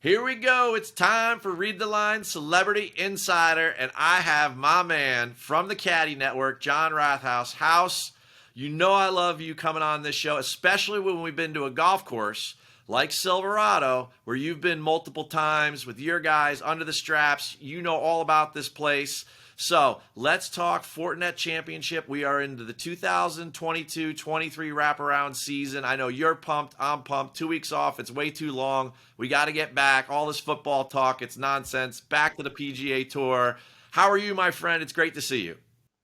Here we go. It's time for Read the Line Celebrity Insider, and I have my man from the Caddie Network, John Rathouz. House, you know I love you coming on this show, especially when we've been to a golf course like Silverado, where you've been multiple times with your guys under the straps. You know all about this place. So let's talk Fortinet Championship. We are into the 2022-23 wraparound season. I know you're pumped. I'm pumped. 2 weeks off. It's way too long. We got to get back. All this football talk, it's nonsense. Back to the PGA Tour. How are you, my friend? It's great to see you.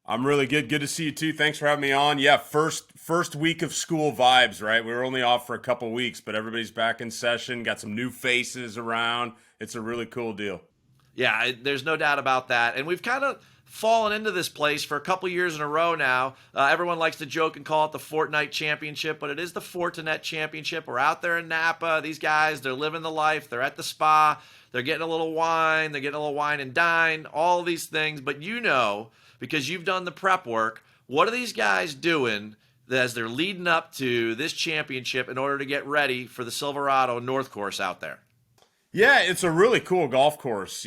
I'm really good. Good to see you too. Thanks for having me on. Yeah, first week of school vibes, right? We were only off for a couple weeks, but everybody's back in session. Got some new faces around. It's a really cool deal. Yeah, there's no doubt about that. And we've kind of fallen into this place for a couple years in a row now. Everyone likes to joke and call it the Fortnite Championship, but it is the Fortinet Championship. We're out there in Napa. These guys, they're living the life. They're at the spa. They're getting a little wine. They're getting a little wine and dine, all these things. But you know, because you've done the prep work, what are these guys doing as they're leading up to this championship in order to get ready for the Silverado North Course out there? Yeah, it's a really cool golf course.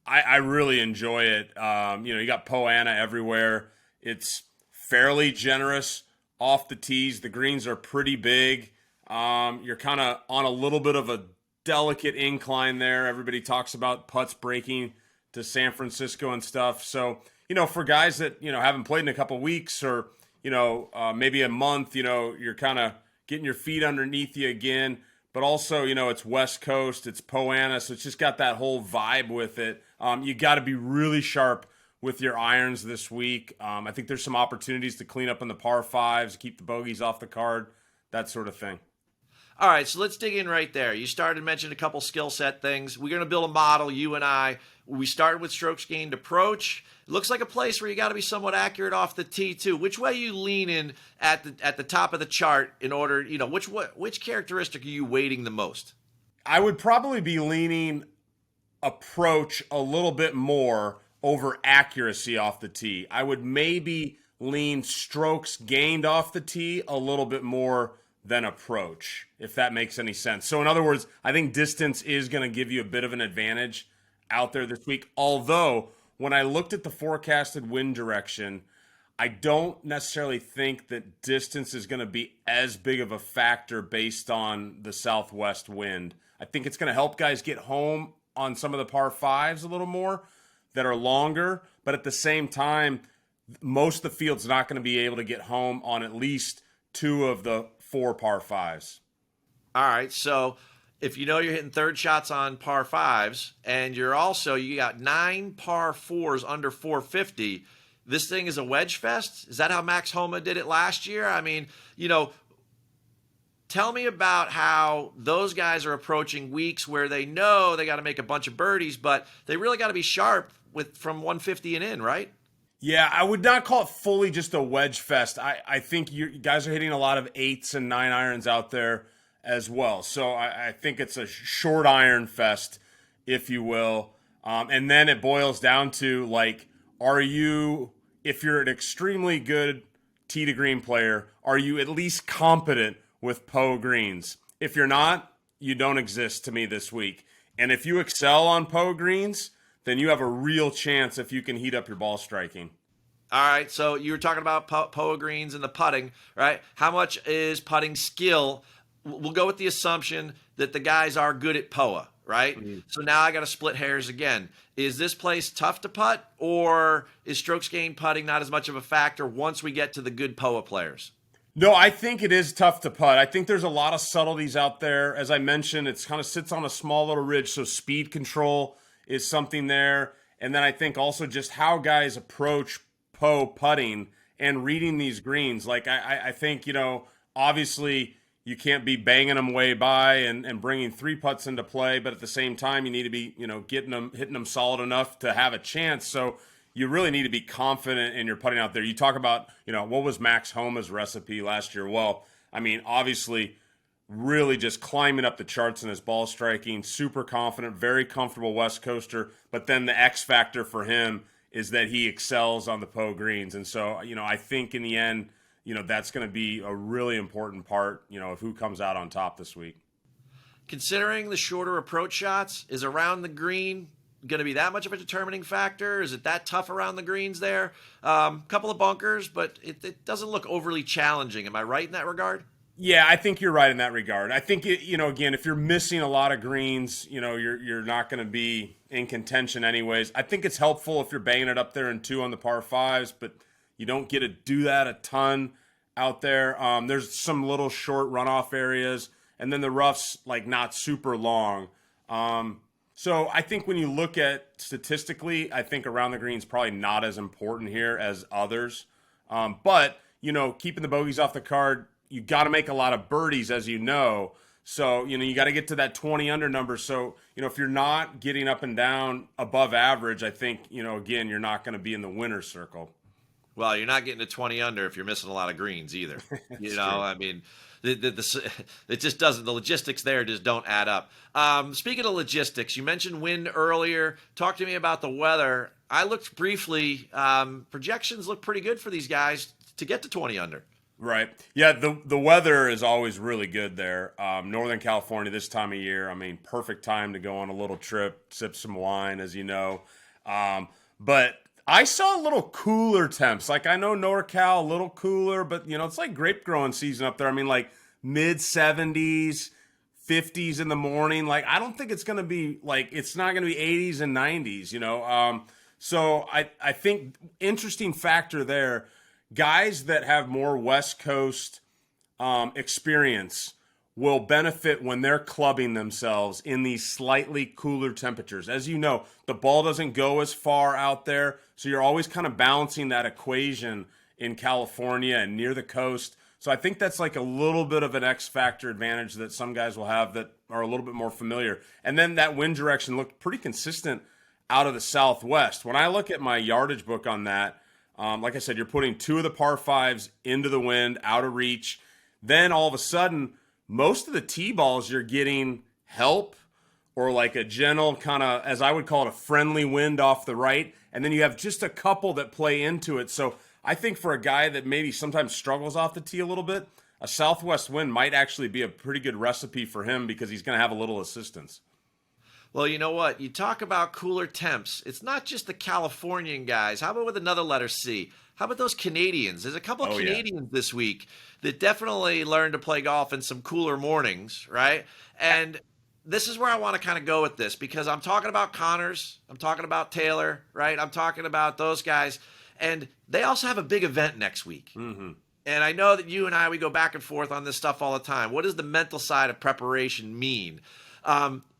I really enjoy it. You got Poa annua everywhere. It's fairly generous off the tees. The greens are pretty big. You're kind of on a little bit of a delicate incline there. Everybody talks about putts breaking to San Francisco and stuff. So, for guys that, haven't played in a couple weeks or, maybe a month, you're kind of getting your feet underneath you again. But also, it's West Coast, it's Poa annua, so it's just got that whole vibe with it. You got to be really sharp with your irons this week. I think there's some opportunities to clean up on the par fives, keep the bogeys off the card, that sort of thing. All right, so let's dig in right there. You started to mention a couple skill set things. We're going to build a model, you and I. We started with strokes gained approach. It looks like a place where you got to be somewhat accurate off the tee too. Which way are you leaning at the top of the chart in order, which characteristic are you weighting the most? I would probably be leaning approach a little bit more over accuracy off the tee. I would maybe lean strokes gained off the tee a little bit more than approach, if that makes any sense. So in other words, I think distance is going to give you a bit of an advantage out there this week. Although when I looked at the forecasted wind direction, I don't necessarily think that distance is going to be as big of a factor based on the southwest wind. I think it's going to help guys get home on some of the par fives a little more that are longer, but at the same time, most of the field's not going to be able to get home on at least two of the four par fives. All right, so if you're hitting third shots on par fives and you got 9 par fours under 450, this thing is a wedge fest? Is that how Max Homa did it last year? I mean, tell me about how those guys are approaching weeks where they know they got to make a bunch of birdies, but they really got to be sharp from 150 and in, right? Yeah, I would not call it fully just a wedge fest. I think you guys are hitting a lot of 8s and 9 irons out there as well. So I think it's a short iron fest, if you will. And then it boils down to, if you're an extremely good tee to green player, are you at least competent with Poa greens? If you're not, you don't exist to me this week. And if you excel on Poa greens, then you have a real chance if you can heat up your ball striking. All right, so you were talking about Poa greens and the putting, right? How much is putting skill? We'll go with the assumption that the guys are good at Poa, right? Mm-hmm. So now I got to split hairs again. Is this place tough to putt, or is strokes gained putting not as much of a factor once we get to the good Poa players? No, I think it is tough to putt. I think there's a lot of subtleties out there. As I mentioned, it kind of sits on a small little ridge, so speed control is something there. And then I think also just how guys approach Poa putting and reading these greens. I think, obviously you can't be banging them way by and bringing 3 putts into play, but at the same time, you need to be, hitting them solid enough to have a chance. So you really need to be confident in your putting out there. You talk about, what was Max Homa's recipe last year? Well, I mean, obviously really just climbing up the charts in his ball striking, super confident, very comfortable West Coaster. But then the X factor for him is that he excels on the Poa greens. And so, I think in the end, that's going to be a really important part, of who comes out on top this week. considering the shorter approach shots, is around the green going to be that much of a determining factor? Is it that tough around the greens there? Couple of bunkers, but it doesn't look overly challenging. Am I right in that regard? Yeah, I think you're right in that regard. I think again, if you're missing a lot of greens, you're not going to be in contention anyways. I think it's helpful if you're banging it up there in 2 on the par 5s, but you don't get to do that a ton out there. There's some little short runoff areas, and then the rough's like not super long. So I think when you look at statistically, I think around the green's probably not as important here as others. But keeping the bogeys off the card, you got to make a lot of birdies, as you know. So, you got to get to that 20 under number. So, if you're not getting up and down above average, I think, again, you're not going to be in the winner's circle. Well, you're not getting to 20 under if you're missing a lot of greens either. True. I mean, it just doesn't. The logistics there just don't add up. Speaking of logistics, you mentioned wind earlier. Talk to me about the weather. I looked briefly. Projections look pretty good for these guys to get to 20 under. Right. Yeah, the weather is always really good there. Northern California this time of year, I mean, perfect time to go on a little trip, sip some wine, as you know. But I saw a little cooler temps. Like, I know NorCal, a little cooler, but, it's like grape growing season up there. I mean, like mid-70s, 50s in the morning. Like, I don't think it's going to be, like, it's not going to be 80s and 90s, So I think interesting factor there, guys that have more West Coast experience will benefit when they're clubbing themselves in these slightly cooler temperatures. As you know, the ball doesn't go as far out there, so you're always kind of balancing that equation in California and near the coast. So I think that's like a little bit of an X factor advantage that some guys will have that are a little bit more familiar. And then that wind direction looked pretty consistent out of the southwest. When I look at my yardage book on that, like I said, you're putting 2 of the par 5s into the wind, out of reach. Then all of a sudden, most of the tee balls you're getting help or like a gentle kind of, as I would call it, a friendly wind off the right. And then you have just a couple that play into it. So I think for a guy that maybe sometimes struggles off the tee a little bit, a southwest wind might actually be a pretty good recipe for him because he's going to have a little assistance. Well, you know what? You talk about cooler temps. It's not just the Californian guys. How about with another letter C? How about those Canadians? There's a couple of Canadians this week that definitely learned to play golf in some cooler mornings, right? And this is where I want to kind of go with this because I'm talking about Connors. I'm talking about Taylor, right? I'm talking about those guys. And they also have a big event next week. Mm-hmm. And I know that you and I, we go back and forth on this stuff all the time. What does the mental side of preparation mean?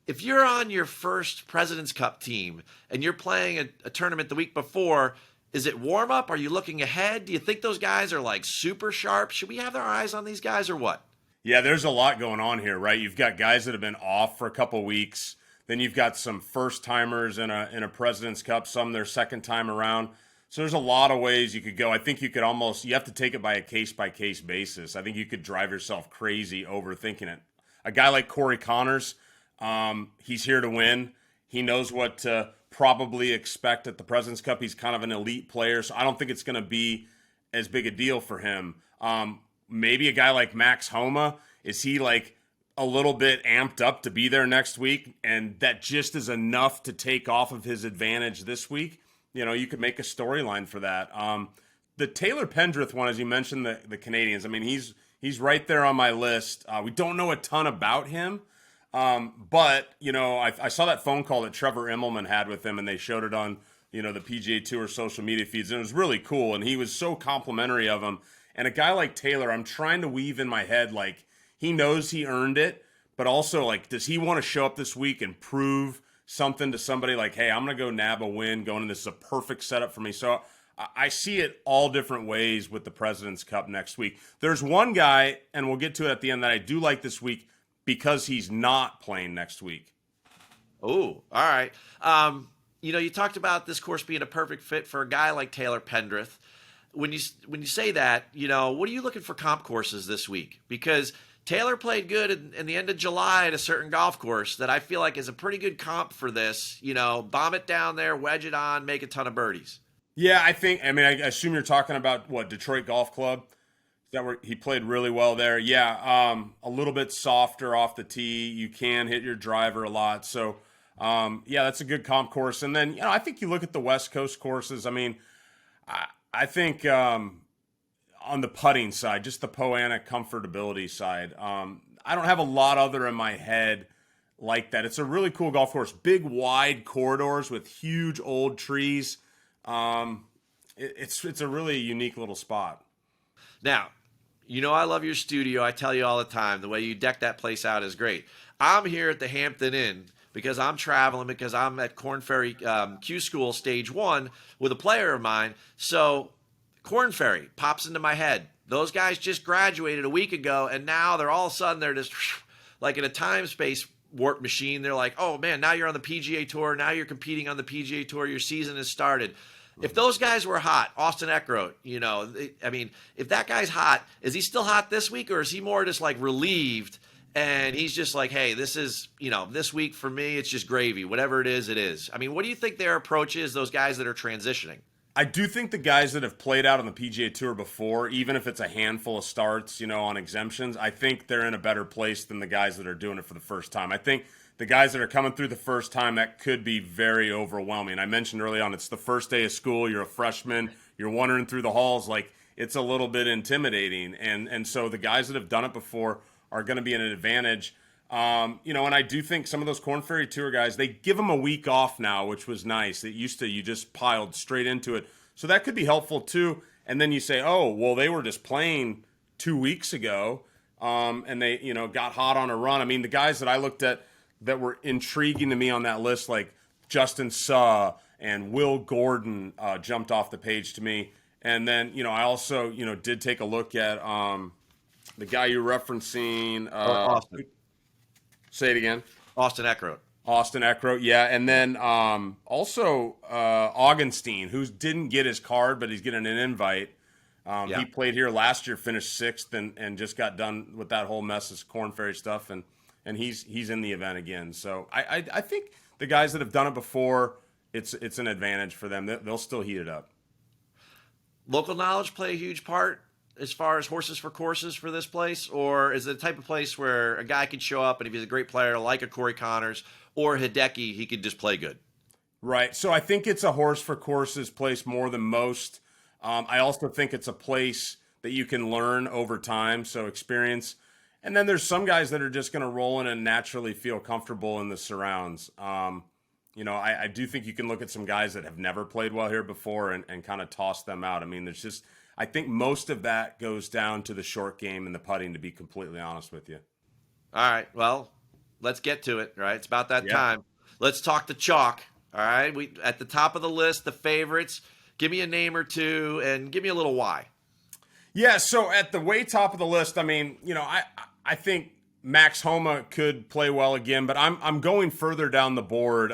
If you're on your first President's Cup team and you're playing a tournament the week before, is it warm up? Are you looking ahead? Do you think those guys are like super sharp? Should we have our eyes on these guys or what? Yeah, there's a lot going on here, right? You've got guys that have been off for a couple weeks. Then you've got some first timers in a President's Cup, some their second time around. So there's a lot of ways you could go. I think you have to take it by a case-by-case basis. I think you could drive yourself crazy overthinking it. A guy like Corey Connors, he's here to win. He knows what to probably expect at the President's Cup. He's kind of an elite player, so I don't think it's going to be as big a deal for him. Maybe a guy like Max Homa, is he like a little bit amped up to be there next week, and that just is enough to take off of his advantage this week? You could make a storyline for that. The Taylor Pendrith one, as you mentioned, the Canadians, I mean, he's right there on my list. We don't know a ton about him. But, I saw that phone call that Trevor Immelman had with him, and they showed it on, the PGA Tour social media feeds, and it was really cool, and he was so complimentary of him. And a guy like Taylor, I'm trying to weave in my head, like, he knows he earned it, but also, like, does he want to show up this week and prove something to somebody like, hey, I'm going to go nab a win going in, this is a perfect setup for me. So I see it all different ways with the President's Cup next week. There's one guy, and we'll get to it at the end, that I do like this week, because he's not playing next week. Oh, all right. You talked about this course being a perfect fit for a guy like Taylor Pendrith. When you say that, what are you looking for comp courses this week? Because Taylor played good in the end of July at a certain golf course that I feel like is a pretty good comp for this. Bomb it down there, wedge it on, make a ton of birdies. Yeah, I assume you're talking about, Detroit Golf Club? He played really well there. Yeah, a little bit softer off the tee. You can hit your driver a lot. So, yeah, that's a good comp course. And then, I think you look at the West Coast courses. I mean, I think on the putting side, just the Poana comfortability side, I don't have a lot other in my head like that. It's a really cool golf course. Big, wide corridors with huge old trees. It's a really unique little spot. Now, I love your studio. I tell you all the time, the way you deck that place out is great. I'm here at the Hampton Inn because I'm traveling, because I'm at Korn Ferry Q School Stage 1 with a player of mine. So Korn Ferry pops into my head. Those guys just graduated a week ago, and now they're all of a sudden, they're just like in a time-space warp machine. They're like, oh, man, now you're on the PGA Tour. Now you're competing on the PGA Tour. Your season has started. If those guys were hot, Austin Eckroat, I mean, if that guy's hot, is he still hot this week, or is he more just like relieved and he's just like, hey, this is, this week for me, it's just gravy. Whatever it is, it is. I mean, what do you think their approach is, those guys that are transitioning? I do think the guys that have played out on the PGA Tour before, even if it's a handful of starts, on exemptions, I think they're in a better place than the guys that are doing it for the first time. I think the guys that are coming through the first time, that could be very overwhelming. I mentioned early on, it's the first day of school. You're a freshman. You're wandering through the halls. Like, it's a little bit intimidating. And so the guys that have done it before are going to be an advantage. And I do think some of those Korn Ferry Tour guys, they give them a week off now, which was nice. It used to, you just piled straight into it. So that could be helpful too. And then you say, oh, well, they were just playing 2 weeks ago, and they, got hot on a run. I mean, the guys that I looked at that were intriguing to me on that list, like Justin Suh and Will Gordon, jumped off the page to me. And then, I also, did take a look at the guy you're referencing. Austin. Say it again. Austin Eckroat. Austin Eckroat, yeah. And then also Augenstein, who didn't get his card, but he's getting an invite. Yeah. He played here last year, finished sixth, and just got done with that whole mess of Korn Ferry stuff. And he's in the event again. So I think the guys that have done it before, it's an advantage for them. They'll still heat it up. Local knowledge play a huge part as far as horses for courses for this place? Or is it the type of place where a guy could show up and if he's a great player like a Corey Connors or Hideki, he could just play good? Right. So I think it's a horse for courses place more than most. I also think it's a place that you can learn over time, so experience. And then there's some guys that are just going to roll in and naturally feel comfortable in the surrounds. I do think you can look at some guys that have never played well here before and kind of toss them out. I mean, I think most of that goes down to the short game and the putting, to be completely honest with you. All right. Well, let's get to it, right? It's about that time. Let's talk the chalk. All right. We at the top of the list, the favorites. Give me a name or two and give me a little why. Yeah, so at the way top of the list, I mean, I think Max Homa could play well again, but I'm going further down the board.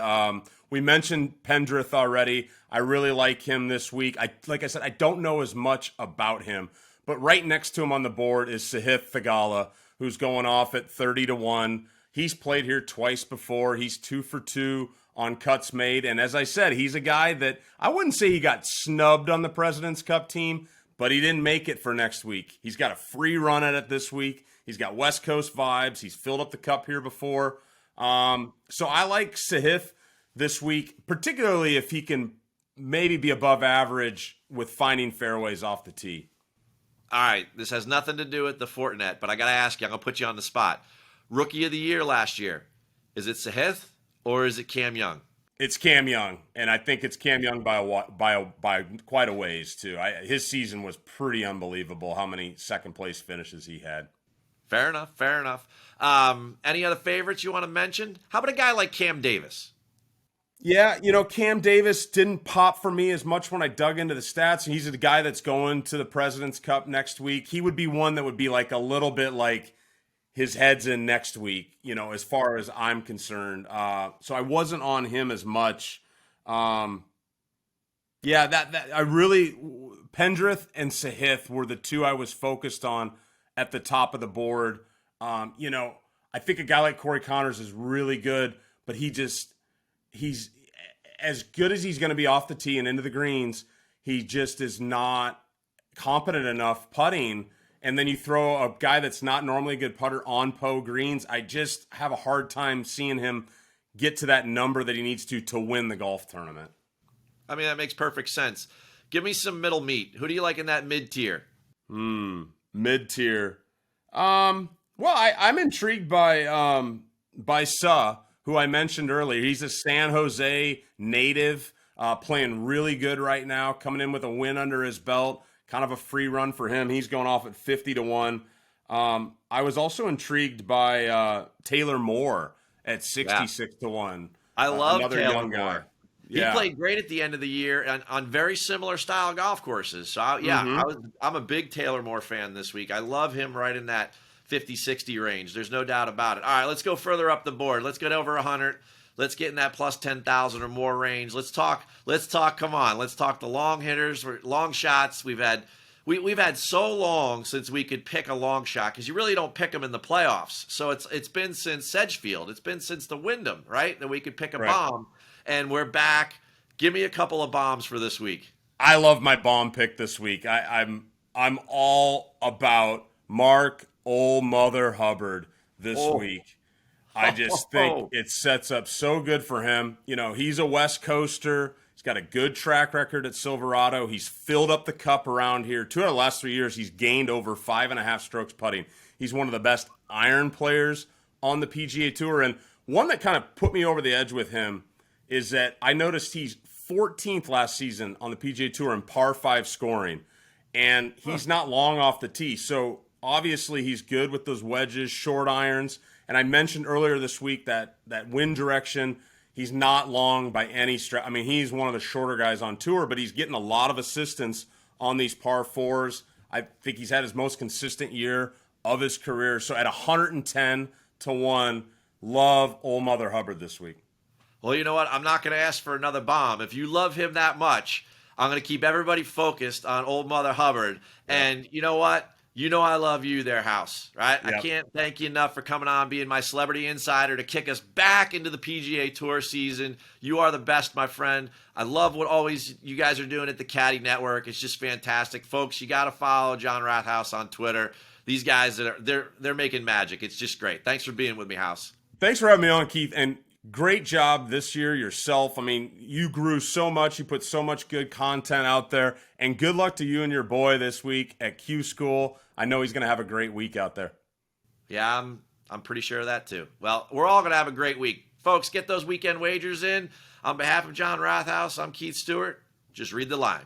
We mentioned Pendrith already. I really like him this week. Like I said, I don't know as much about him, but right next to him on the board is Sahith Theegala, who's going off at 30-1. He's played here twice before. He's 2 for 2 on cuts made, and as I said, he's a guy that I wouldn't say he got snubbed on the President's Cup team, but he didn't make it for next week. He's got a free run at it this week. He's got West Coast vibes. He's filled up the cup here before. So I like Sahith this week, particularly if he can maybe be above average with finding fairways off the tee. All right, this has nothing to do with the Fortinet, but I got to ask you, I'm going to put you on the spot. Rookie of the year last year, is it Sahith or is it Cam Young? It's Cam Young, and I think it's Cam Young by quite a ways, too. His season was pretty unbelievable, how many second-place finishes he had. Fair enough. Any other favorites you want to mention? How about a guy like Cam Davis? Yeah, Cam Davis didn't pop for me as much when I dug into the stats. He's the guy that's going to the President's Cup next week. He would be one that would be like a little bit like his head's in next week, as far as I'm concerned. So I wasn't on him as much. Pendrith and Sahith were the two I was focused on at the top of the board. I think a guy like Corey Connors is really good, but he's as good as he's going to be off the tee and into the greens. He just is not competent enough putting. and then you throw a guy that's not normally a good putter on Poe greens, I just have a hard time seeing him get to that number that he needs to win the golf tournament. I mean, that makes perfect sense. Give me some middle meat. Who do you like in that mid-tier? Mid-tier. Well, I'm intrigued by Suh, who I mentioned earlier. He's a San Jose native, playing really good right now, coming in with a win under his belt. Kind of a free run for him. He's going off at 50-1. I was also intrigued by Taylor Moore at 66-1. I love another Taylor young guy. Moore. He played great at the end of the year on very similar style golf courses. So, I'm a big Taylor Moore fan this week. I love him right in that 50-60 range. There's no doubt about it. All right, let's go further up the board. Let's get over 100. Let's get in that plus 10,000 or more range. Let's talk. Come on. Let's talk the long hitters, long shots. We've had so long since we could pick a long shot, because you really don't pick them in the playoffs. So it's been since Sedgefield. It's been since the Wyndham, right, that we could pick a bomb. And we're back. Give me a couple of bombs for this week. I love my bomb pick this week. I'm all about Mark Old Mother Hubbard this week. I just think it sets up so good for him. You know, he's a West Coaster. He's got a good track record at Silverado. He's filled up the cup around here. 2 out of the last 3 years, he's gained over 5.5 strokes putting. He's one of the best iron players on the PGA Tour. And one that kind of put me over the edge with him is that I noticed he's 14th last season on the PGA Tour in par 5 scoring, and he's not long off the tee. So obviously he's good with those wedges, short irons. And I mentioned earlier this week that wind direction, he's not long by any stretch. I mean, he's one of the shorter guys on tour, but he's getting a lot of assistance on these par 4s. I think he's had his most consistent year of his career. So at 110-1, love Old Mother Hubbard this week. Well, you know what? I'm not going to ask for another bomb. If you love him that much, I'm going to keep everybody focused on Old Mother Hubbard. Yeah. And you know what? You know I love you there, House, right? Yep. I can't thank you enough for coming on, being my celebrity insider to kick us back into the PGA Tour season. You are the best, my friend. I love what always you guys are doing at the Caddie Network. It's just fantastic. Folks, you got to follow John Rathouz on Twitter. These guys, they're making magic. It's just great. Thanks for being with me, House. Thanks for having me on, Keith. And great job this year yourself. I mean, you grew so much. You put so much good content out there. And good luck to you and your boy this week at Q School. I know he's going to have a great week out there. Yeah, I'm pretty sure of that too. Well, we're all going to have a great week. Folks, get those weekend wagers in. On behalf of John Rathouz, I'm Keith Stewart. Just read the line.